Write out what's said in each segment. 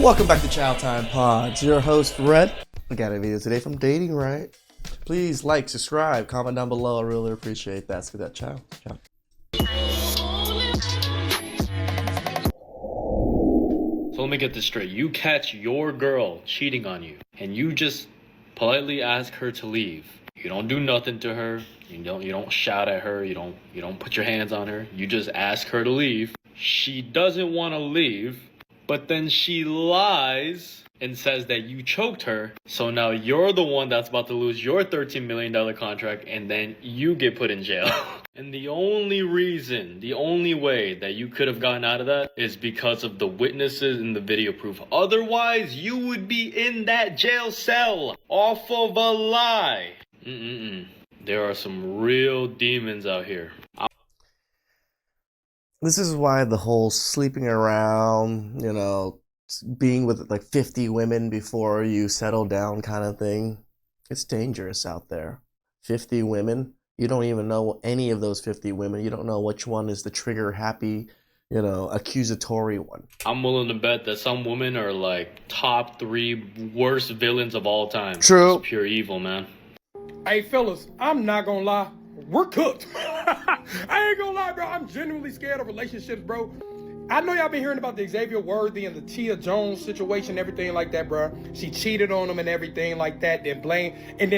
Welcome back to TheChowTimePod. It's your host, Red. We got a video today from Dating Right. Please like, subscribe, comment down below. I really appreciate that. So that ciao. So let me get this straight. You catch your girl cheating on you, and you just politely ask her to leave. You don't do nothing to her. You don't shout at her. You don't put your hands on her. You just ask her to leave. She doesn't want to leave, but then she lies and says that you choked her. So now you're the one that's about to lose your $13 million contract, and then you get put in jail. And the only way that you could have gotten out of that is because of the witnesses and the video proof. Otherwise, you would be in that jail cell off of a lie. There are some real demons out here. This is why the whole sleeping around, being with like 50 women before you settle down kind of thing, it's dangerous out there. 50 women, you don't even know any of those 50 women. You don't know which one is the trigger happy, accusatory one. I'm willing to bet that some women are like top 3 worst villains of all time. True. It's pure evil, man. Hey, fellas, I'm not gonna lie. We're cooked. I ain't gonna lie, bro. I'm genuinely scared of relationships, bro. I know y'all been hearing about the Xavier Worthy and the Tia Jones situation, everything like that, bro. She cheated on him and everything like that, then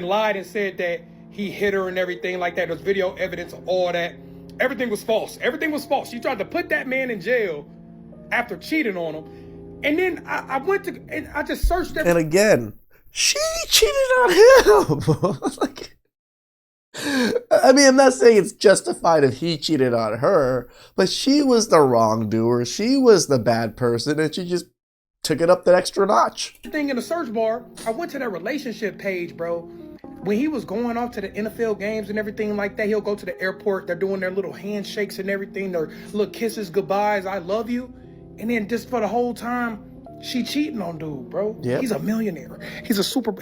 lied and said that he hit her and everything like that. There's video evidence of all that. Everything was false. Everything was false. She tried to put that man in jail after cheating on him. And then I went to, and I just searched everything. And again, she cheated on him. I'm not saying it's justified if he cheated on her, but she was the wrongdoer. She was the bad person, and she just took it up that extra notch. Thing in the search bar, I went to that relationship page, bro. When he was going off to the NFL games and everything like that, he'll go to the airport. They're doing their little handshakes and everything, their little kisses, goodbyes, I love you. And then just for the whole time, she cheating on dude, bro. Yep. He's a millionaire. He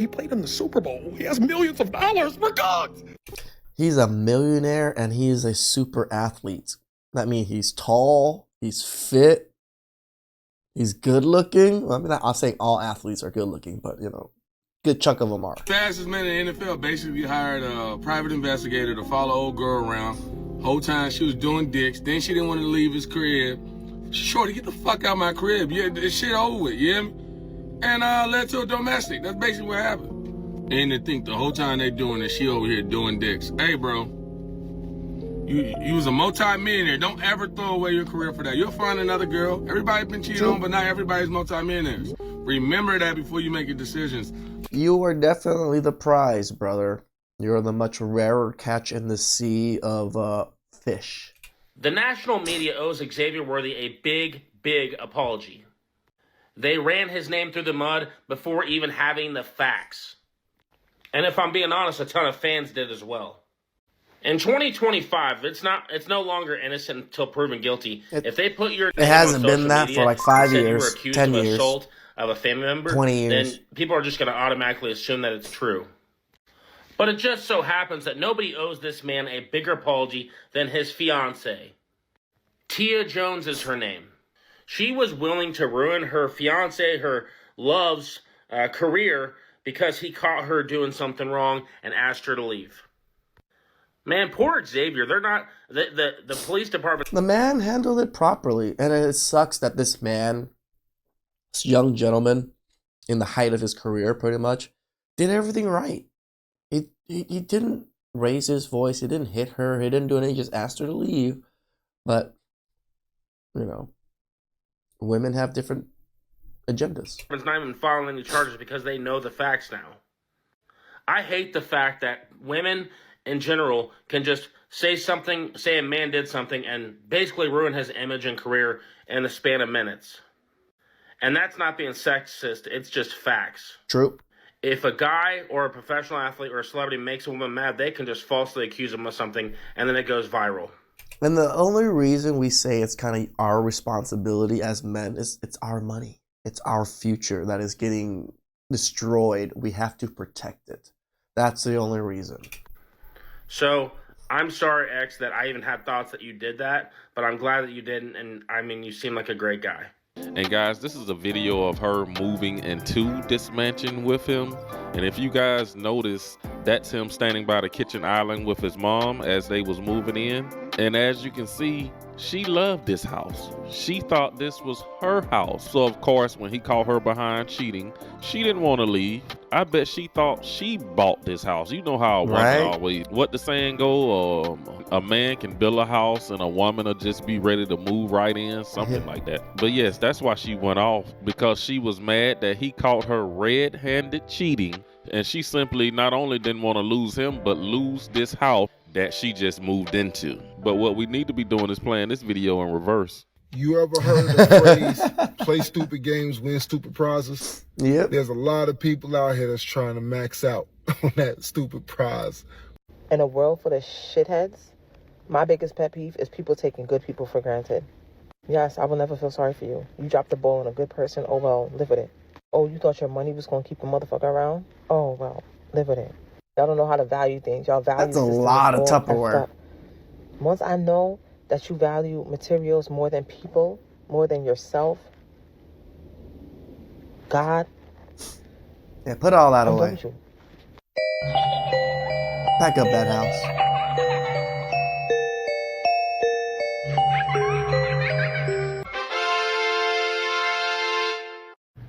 played in the Super Bowl. He has millions of dollars. We're cooked. He's a millionaire and he is a super athlete. That means he's tall, he's fit, he's good looking. I'm not saying all athletes are good looking, but good chunk of them are. Fastest man in the NFL basically hired a private investigator to follow old girl around. Whole time she was doing dicks. Then she didn't want to leave his crib. Shorty, get the fuck out of my crib. Yeah, this shit over with, you hear me? And led to a domestic. That's basically what happened. And to think the whole time they doing this, she over here doing dicks. Hey, bro, you was a multi-millionaire. Don't ever throw away your career for that. You'll find another girl. Everybody been cheated on, but not everybody's multi-millionaires. Remember that before you make your decisions. You are definitely the prize, brother. You're the much rarer catch in the sea of fish. The national media owes Xavier Worthy a big apology. They ran his name through the mud before even having the facts. And if I'm being honest, a ton of fans did as well. In 2025, it's no longer innocent until proven guilty. If they put your it hasn't been that for like 5 years, 10 years, assault of a family member, 20 years, then people are just going to automatically assume that it's true. But it just so happens that nobody owes this man a bigger apology than his fiancée. Tia Jones is her name. She was willing to ruin her fiancé, her love's career, because he caught her doing something wrong and asked her to leave. Man, poor Xavier. They're not the police department. The man handled it properly, and it sucks that this man, this young gentleman, in the height of his career, pretty much, did everything right. He didn't raise his voice. He didn't hit her. He didn't do anything. He just asked her to leave. But women have different agendas. It's not even filing any charges because they know the facts now. I hate the fact that women in general can just say a man did something and basically ruin his image and career in the span of minutes. And that's not being sexist, it's just facts. True. If a guy or a professional athlete or a celebrity makes a woman mad, they can just falsely accuse them of something and then it goes viral. And the only reason we say it's kind of our responsibility as men is it's our money. It's our future that is getting destroyed. We have to protect it. That's the only reason. So, I'm sorry, X, that I even had thoughts that you did that, but I'm glad that you didn't, and I mean, you seem like a great guy. And guys, this is a video of her moving into this mansion with him. And if you guys notice, that's him standing by the kitchen island with his mom as they was moving in. And as you can see, she loved this house. She thought this was her house. So of course, when he caught her behind cheating, she didn't want to leave. I bet she thought she bought this house. You know how a woman Right. always, what the saying go, a man can build a house and a woman will just be ready to move right in, something like that. But yes, that's why she went off, because she was mad that he caught her red-handed cheating. And she simply not only didn't want to lose him, but lose this house that she just moved into. But what we need to be doing is playing this video in reverse. You ever heard the phrase, play stupid games, win stupid prizes? Yep. There's a lot of people out here that's trying to max out on that stupid prize. In a world full of shitheads, my biggest pet peeve is people taking good people for granted. Yes, I will never feel sorry for you. You dropped the ball on a good person, oh well, live with it. Oh, you thought your money was going to keep a motherfucker around? Oh well, live with it. Y'all don't know how to value things. Y'all value That's a lot of Tupperware. Once I know that you value materials more than people, more than yourself, God, Yeah, put all that I'm done away. with you. Pack up that house.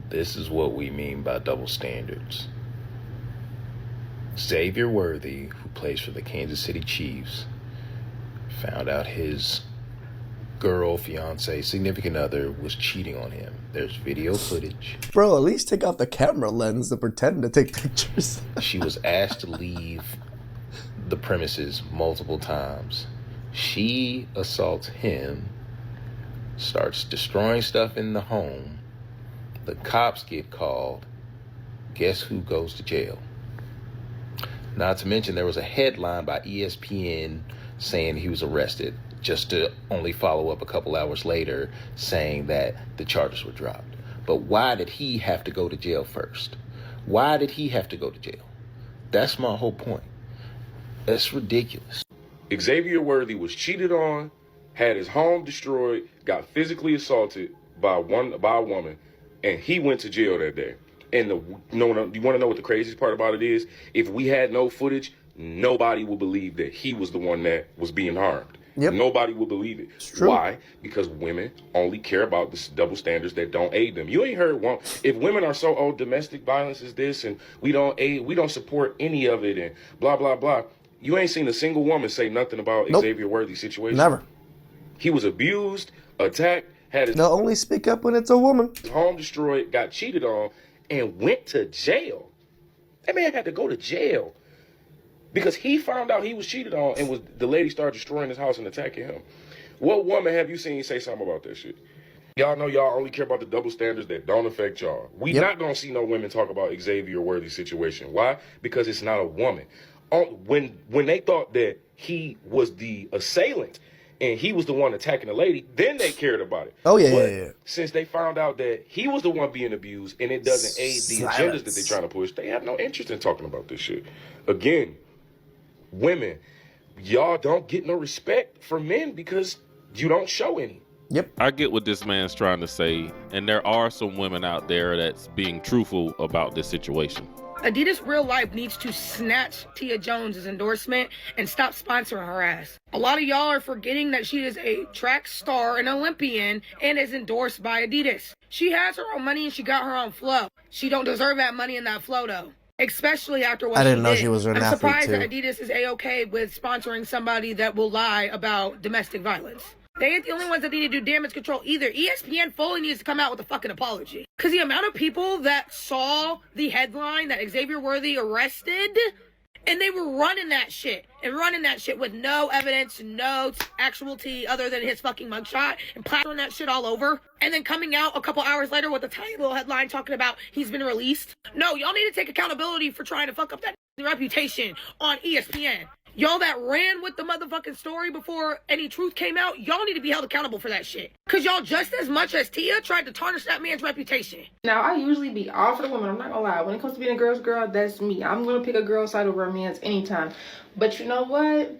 This is what we mean by double standards. Xavier Worthy, who plays for the Kansas City Chiefs, found out his girl, fiance, significant other was cheating on him. There's video footage. Bro, at least take out the camera lens to pretend to take pictures. She was asked to leave the premises multiple times. She assaults him, starts destroying stuff in the home. The cops get called. Guess who goes to jail? Not to mention there was a headline by ESPN saying he was arrested, just to only follow up a couple hours later saying that the charges were dropped. But why did he have to go to jail first? Why did he have to go to jail? That's my whole point. That's ridiculous. Xavier Worthy was cheated on, had his home destroyed, got physically assaulted by a woman, and he went to jail that day. And you want to know what the craziest part about it is? If we had no footage, nobody would believe that he was the one that was being harmed. Yep. Nobody will believe it. True. Why? Because women only care about the double standards that don't aid them. You ain't heard one. If women are so, oh, domestic violence is this, and we don't support any of it, and blah blah blah. You ain't seen a single woman say nothing about Nope. Xavier Worthy's situation. Never. He was abused, attacked, had his They'll only speak up when it's a woman. home destroyed, got cheated on, and went to jail. That man had to go to jail because he found out he was cheated on, and the lady started destroying his house and attacking him. What woman have you seen say something about that shit? Y'all know y'all only care about the double standards that don't affect y'all. We not gonna see no women talk about Xavier Worthy's situation. Why? Because it's not a woman. When they thought that he was the assailant and he was the one attacking the lady, then they cared about it. Oh, yeah, But yeah. since they found out that he was the one being abused and it doesn't aid the agendas that they're trying to push, they have no interest in talking about this shit. Again, women, y'all don't get no respect for men because you don't show any. Yep. I get what this man's trying to say, and there are some women out there that's being truthful about this situation. Adidas Real Life needs to snatch Tia Jones's endorsement and stop sponsoring her ass. A lot of y'all are forgetting that she is a track star, an Olympian, and is endorsed by Adidas. She has her own money and she got her own flow. She don't deserve that money and that flow though. Especially after what I didn't she know did. she was an I'm athlete, surprised too. that Adidas is A-okay with sponsoring somebody that will lie about domestic violence. They ain't the only ones that need to do damage control either. ESPN fully needs to come out with a fucking apology. Because the amount of people that saw the headline that Xavier Worthy arrested, and they were running that shit. And running that shit with no evidence, no actual tea other than his fucking mugshot. And plastering that shit all over. And then coming out a couple hours later with a tiny little headline talking about he's been released. No, y'all need to take accountability for trying to fuck up that reputation on ESPN. Y'all that ran with the motherfucking story before any truth came out, y'all need to be held accountable for that shit. Because y'all just as much as Tia tried to tarnish that man's reputation. Now, I usually be all for the women. I'm not gonna lie. When it comes to being a girl's girl, that's me. I'm gonna pick a girl's side over a man's anytime. But you know what?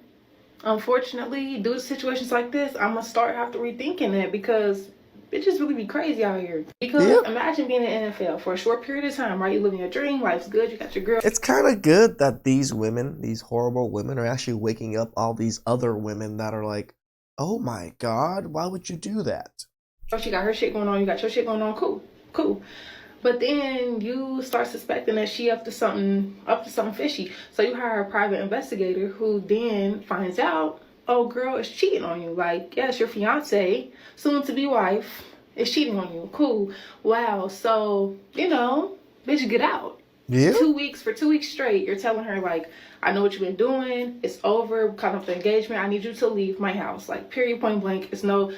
Unfortunately, due to situations like this, I'm gonna start have to rethinking it because bitches really be crazy out here. Because imagine being in the NFL for a short period of time, right? You living your dream, life's good, you got your girl. It's kind of good that these women, these horrible women, are actually waking up all these other women that are like, oh my God, why would you do that? She got her shit going on, you got your shit going on, cool. But then you start suspecting that she up to something fishy. So you hire a private investigator who then finds out, oh, girl is cheating on you. Like, yes, your fiance, soon to be wife, is cheating on you. Cool. Wow. So, bitch, get out. Yeah. For 2 weeks straight, you're telling her, like, I know what you've been doing. It's over. Cut off the engagement. I need you to leave my house. Like, period, point blank. It's not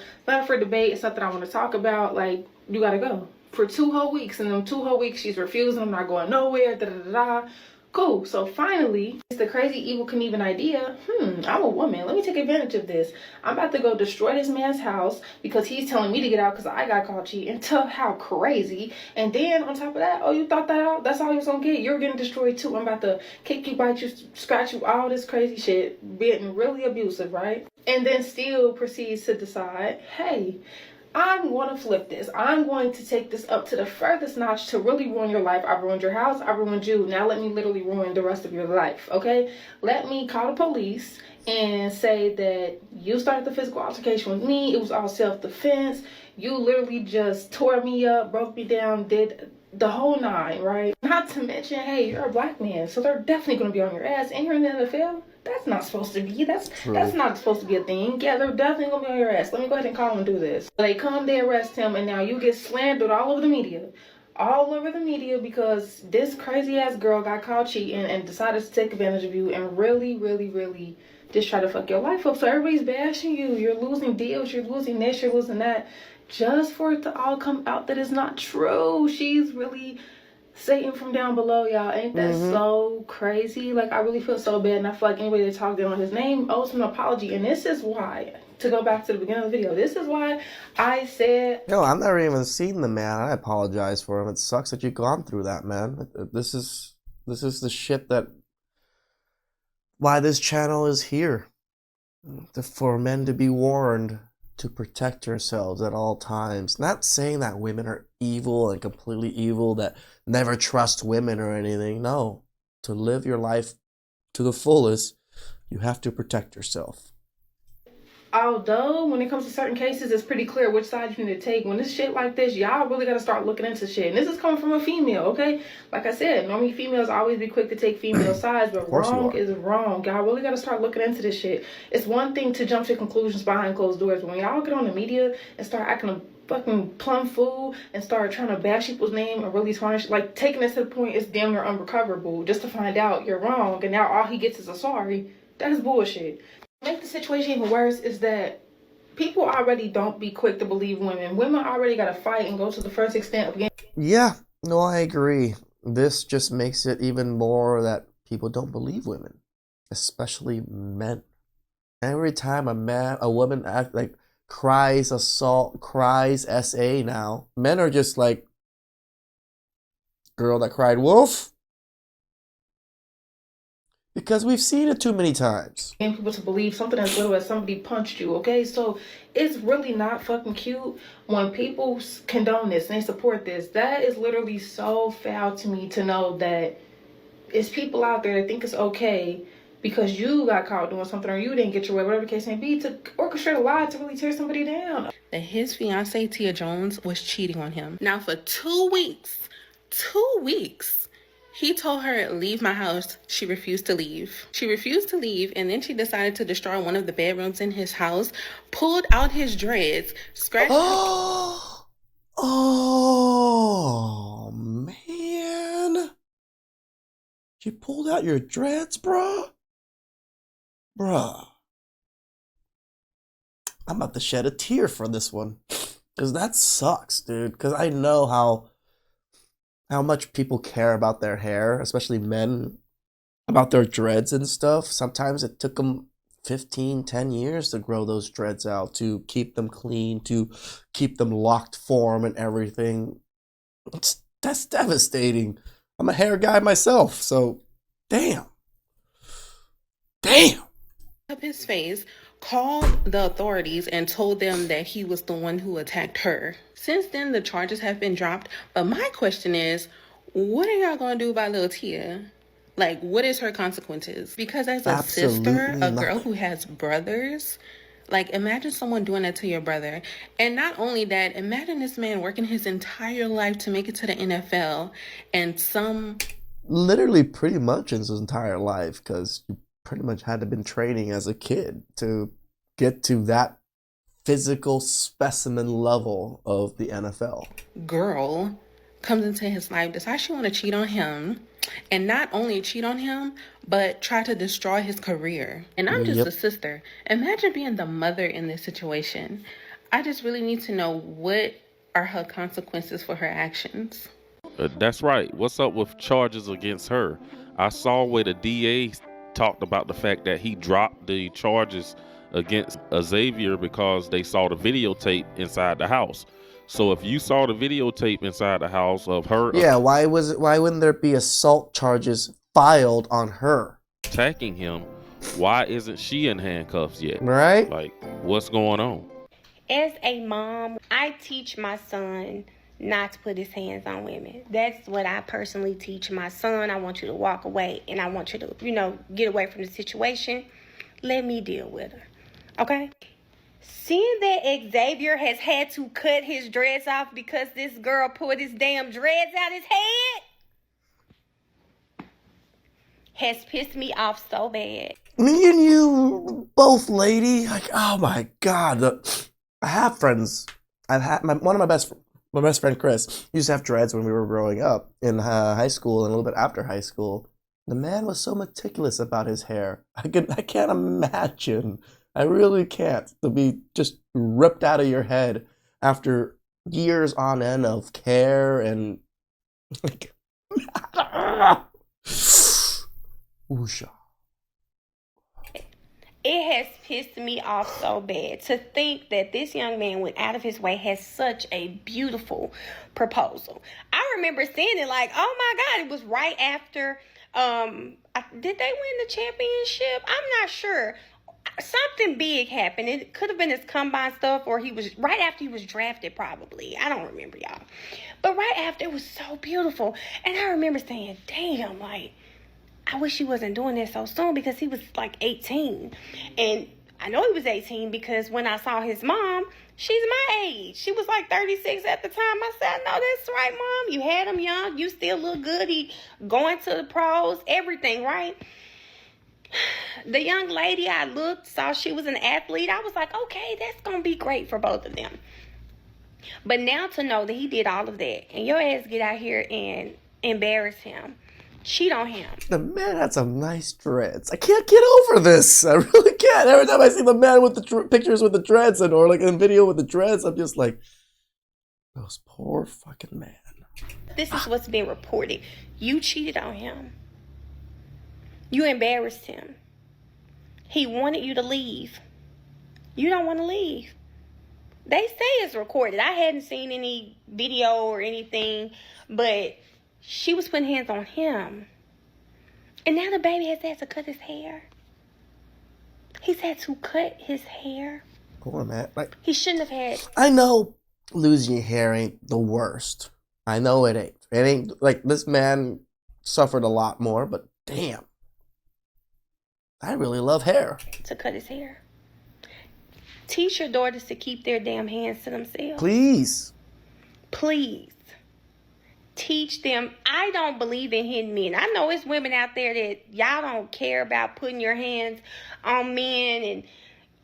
for debate. It's something I want to talk about. Like, you got to go. For 2 whole weeks. And them 2 whole weeks, she's refusing. I'm not going nowhere. Da-da-da-da. Cool. So finally, it's the crazy, evil, Knieven idea. I'm a woman. Let me take advantage of this. I'm about to go destroy this man's house because he's telling me to get out because I got caught cheating. How crazy. And then on top of that, oh, you thought that out? That's all you was going to get? You're getting destroyed too. I'm about to kick you, bite you, scratch you, all this crazy shit. Being really abusive, right? And then still proceeds to decide, hey, I'm going to flip this. I'm going to take this up to the furthest notch to really ruin your life. I ruined your house. I ruined you. Now let me literally ruin the rest of your life, okay? Let me call the police and say that you started the physical altercation with me. It was all self-defense. You literally just tore me up, broke me down, did the whole 9, right? Not to mention, hey, you're a black man, so they're definitely going to be on your ass. And you're in the NFL. That's not supposed to be. That's not supposed to be a thing. Yeah, they're definitely gonna be on your ass. Let me go ahead and call and do this. So they come, they arrest him, and now you get slandered all over the media. All over the media because this crazy ass girl got caught cheating and decided to take advantage of you and really, really, really just try to fuck your life up. So everybody's bashing you. You're losing deals, you're losing this, you're losing that. Just for it to all come out that it's not true. She's really Satan from down below, y'all. Ain't that so crazy? Like, I really feel so bad, and I feel like anybody that talked down on his name owes him an apology. And this is why, to go back to the beginning of the video, this is why I said... No, I've never even seen the man. I apologize for him. It sucks that you've gone through that, man. This is the shit that... Why this channel is here. For men to be warned to protect yourselves at all times. Not saying that women are evil and completely evil, that never trust women or anything. No. To live your life to the fullest, you have to protect yourself. Although, when it comes to certain cases, it's pretty clear which side you need to take. When it's shit like this, y'all really got to start looking into shit. And this is coming from a female, okay? Like I said, normally females always be quick to take female sides, but wrong is wrong. Y'all really got to start looking into this shit. It's one thing to jump to conclusions behind closed doors, but when y'all get on the media and start acting a fucking plum fool and start trying to bash people's name and really tarnish, like taking it to the point it's damn near unrecoverable just to find out you're wrong, and now all he gets is a sorry. That's bullshit. Make the situation even worse is that people already don't be quick to believe women. Women already got to fight and go to the first extent of getting... Yeah, no, I agree. This just makes it even more that people don't believe women, especially men. Every time a woman cries assault, cries SA now, men are just like, girl that cried wolf. Because we've seen it too many times. Getting people to believe something as little as somebody punched you, okay? So it's really not fucking cute when people condone this and they support this. That is literally so foul to me to know that it's people out there that think it's okay because you got caught doing something or you didn't get your way, whatever the case may be, to orchestrate a lie to really tear somebody down. That his fiance, Tia Jones, was cheating on him. Now for 2 weeks, he told her, leave my house. She refused to leave. And then she decided to destroy one of the bedrooms in his house, pulled out his dreads, scratched... Oh, man. You pulled out your dreads, bruh? Bruh. I'm about to shed a tear for this one. Because that sucks, dude. Because I know how much people care about their hair, especially men, about their dreads and stuff. Sometimes it took them 10 years to grow those dreads out, to keep them clean, to keep them locked form and everything. That's devastating. I'm a hair guy myself, so damn. Up his face called the authorities and told them that he was the one who attacked her. Since then, the charges have been dropped. But my question is, what are y'all going to do about little Tia? Like, what is her consequences? Because as a sister, a girl who has brothers, like, imagine someone doing that to your brother. And not only that, imagine this man working his entire life to make it to the NFL and literally pretty much his entire life, because you pretty much had to been training as a kid to get to that physical specimen level of the NFL. Girl comes into his life, decides she want to cheat on him, and not only cheat on him, but try to destroy his career. And I'm just a sister. Imagine being the mother in this situation. I just really need to know, what are her consequences for her actions? That's right. What's up with charges against her? I saw where the DA talked about the fact that he dropped the charges against Xavier because they saw the videotape inside the house. So if you saw the videotape inside the house of her, why wouldn't there be assault charges filed on her attacking him? Why isn't she in handcuffs yet? Right? Like, what's going on? As a mom, I teach my son not to put his hands on women. That's what I personally teach my son. I want you to walk away, and I want you to, get away from the situation. Let me deal with her. Okay? Seeing that Xavier has had to cut his dreads off because this girl pulled his damn dreads out his head has pissed me off so bad. Me and you both, lady. Like, oh my God. I have friends. I've had my best friend Chris used to have dreads when we were growing up in high school and a little bit after high school. The man was so meticulous about his hair. I can't imagine. I really can't, to be just ripped out of your head after years on end of care and like Oosha. It has pissed me off so bad to think that this young man went out of his way, has such a beautiful proposal. I remember seeing it like, oh my God, it was right after, did they win the championship? I'm not sure. Something big happened. It could have been his combine stuff, or he was right after he was drafted, probably. I don't remember, y'all. But right after, it was so beautiful. And I remember saying, damn, like, I wish he wasn't doing this so soon, because he was like 18. And I know he was 18 because when I saw his mom, she's my age. She was like 36 at the time. I said, I know that's right, Mom. You had him young. You still look good. He going to the pros, everything, right? The young lady, I saw she was an athlete. I was like, okay, that's going to be great for both of them. But now to know that he did all of that, and your ass get out here and embarrass him, cheat on him. The man had some nice dreads. I can't get over this. I really can't. Every time I see the man with the pictures with the dreads or like in video with the dreads, I'm just like, those poor fucking man. This is what's been reported. You cheated on him. You embarrassed him. He wanted you to leave. You don't want to leave. They say it's recorded. I hadn't seen any video or anything, but she was putting hands on him. And now the baby has had to cut his hair. He's had to cut his hair. Poor man. Like, he shouldn't have had. I know losing your hair ain't the worst. I know it ain't. It ain't like this man suffered a lot more, but damn. I really love hair. To cut his hair. Teach your daughters to keep their damn hands to themselves. Please. Please. Teach them. I don't believe in hitting men. I know it's women out there that y'all don't care about putting your hands on men, and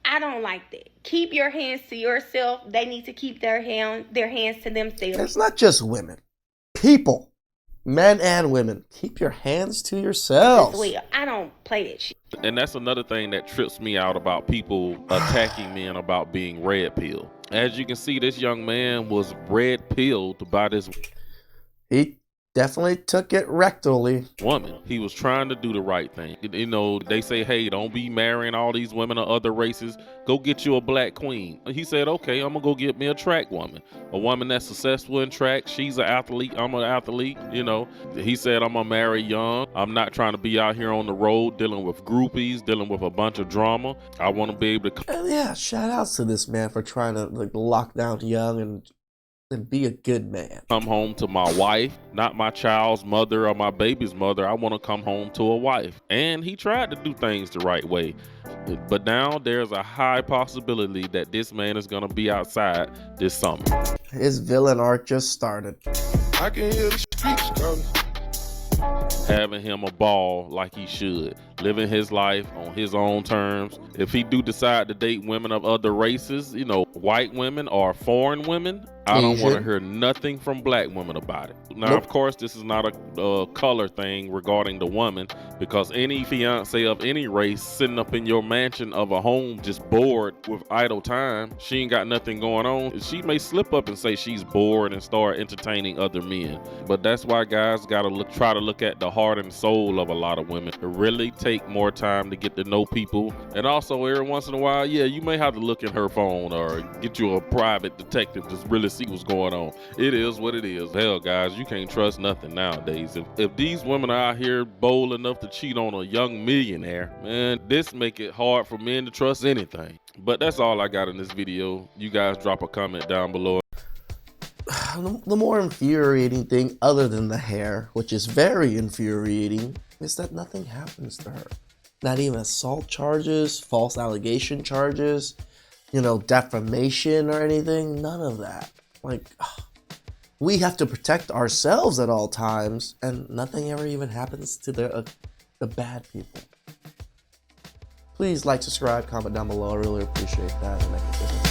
I don't like that. Keep your hands to yourself. They need to keep their hands to themselves. It's not just women. People. Men and women, keep your hands to yourselves. I don't play that shit. And that's another thing that trips me out about people attacking men about being red pilled. As you can see, this young man was red pilled by this. He Definitely took it rectally. Woman, he was trying to do the right thing. You know, they say, hey, don't be marrying all these women of other races. Go get you a black queen. He said, okay, I'm gonna go get me a track woman, a woman that's successful in track. She's an athlete, I'm an athlete. You know, he said, I'm gonna marry young. I'm not trying to be out here on the road dealing with groupies, dealing with a bunch of drama. I want to be able to. Yeah, shout outs to this man for trying to like lock down young and be a good man. Come home to my wife, not my child's mother or my baby's mother. I want to come home to a wife. And he tried to do things the right way. But now there's a high possibility that this man is going to be outside this summer. His villain arc just started. I can hear the streets coming. Having him a ball like he should, living his life on his own terms. If he do decide to date women of other races, you know, white women or foreign women, I don't want to hear nothing from black women about it. Now, of course, this is not a color thing regarding the woman, because any fiance of any race sitting up in your mansion of a home just bored with idle time, she ain't got nothing going on, she may slip up and say she's bored and start entertaining other men. But that's why guys gotta try to look at the heart and soul of a lot of women. To really take more time to get to know people. And also every once in a while, yeah, you may have to look in her phone or get you a private detective to really see what's going on. It is what it is. Hell, guys, you can't trust nothing nowadays. If these women are out here bold enough to cheat on a young millionaire, man, this make it hard for men to trust anything. But that's all I got in this video. You guys drop a comment down below. The more infuriating thing, other than the hair, which is very infuriating, is that nothing happens to her. Not even assault charges, false allegation charges, you know, defamation or anything. None of that. Like, we have to protect ourselves at all times, and nothing ever even happens to the bad people. Please like, subscribe, comment down below. I really appreciate that. And